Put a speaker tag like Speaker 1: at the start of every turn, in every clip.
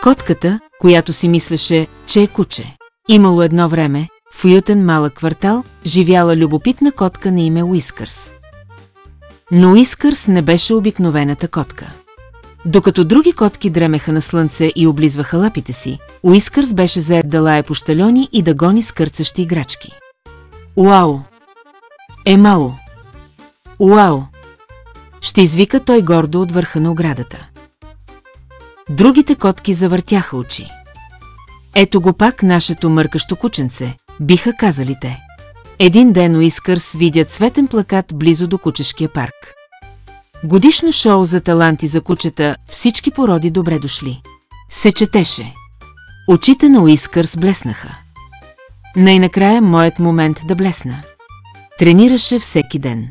Speaker 1: Котката, която си мислеше, че е куче. Имало едно време, в уютен малък квартал, живяла любопитна котка на име Уискърс. Но Уискърс не беше обикновената котка. Докато други котки дремеха на слънце и облизваха лапите си, Уискърс беше заед да лае по щальони и да гони скърцащи играчки. Уау! Емало! Уау! Ще извика той гордо от върха на оградата. Другите котки завъртяха очи. Ето го пак нашето мъркащо кученце, биха казали те. Един ден Уискърс видя цветен плакат близо до кучешкия парк. Годишно шоу за таланти за кучета, всички породи добре дошли. Се четеше. Очите на Уискърс блеснаха. Най-накрая моят момент да блесна. Тренираше всеки ден.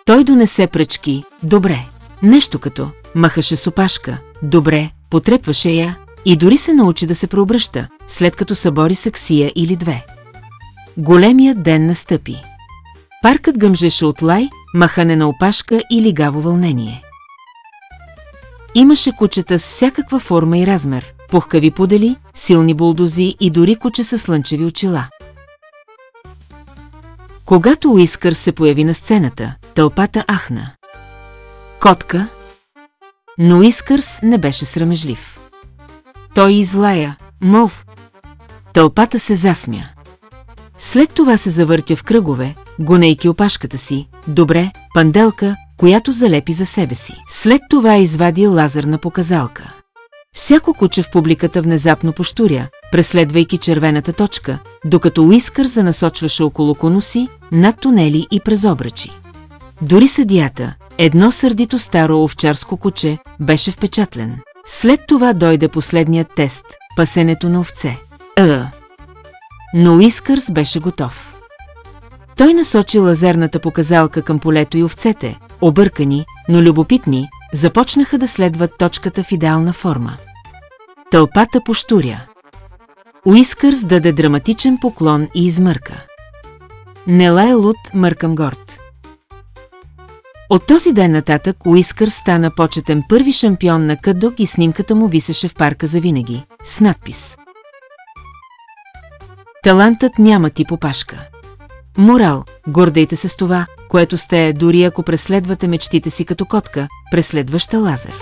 Speaker 1: Той донесе пръчки, добре. Нещо като, махаше с опашка, добре, потрепваше я и дори се научи да се преобръща, след като събори саксия или две. Големият ден настъпи. Паркът гъмжеше от лай, махане на опашка и лигаво вълнение. Имаше кучета с всякаква форма и размер, пухкави пудели, силни булдози и дори куче с слънчеви очила. Когато Уискърс се появи на сцената, тълпата ахна. Котка? Но Уискърс не беше срамежлив. Той излая, мов. Тълпата се засмя. След това се завъртя в кръгове, гонейки опашката си, добре, панделка, която залепи за себе си. След това извади лазерна показалка. Всяко куче в публиката внезапно пощуря, преследвайки червената точка, докато Уискърс занасочваше около конуси, над тунели и през обръчи. Дори съдията, едно сърдито старо овчарско куче, беше впечатлен. След това дойде последният тест – пасенето на овце. Но Уискърс беше готов. Той насочи лазерната показалка към полето и овцете, объркани, но любопитни, започнаха да следват точката в идеална форма. Тълпата пощуря. Уискърс даде драматичен поклон и измърка. Не лай луд, мъркам горд. От този ден нататък Уискърс стана почетен първи шампион на кътдог и снимката му висеше в парка завинаги, с надпис: Талантът няма тип опашка. Морал, гордейте се с това, което сте, дори ако преследвате мечтите си като котка, преследваща лазер.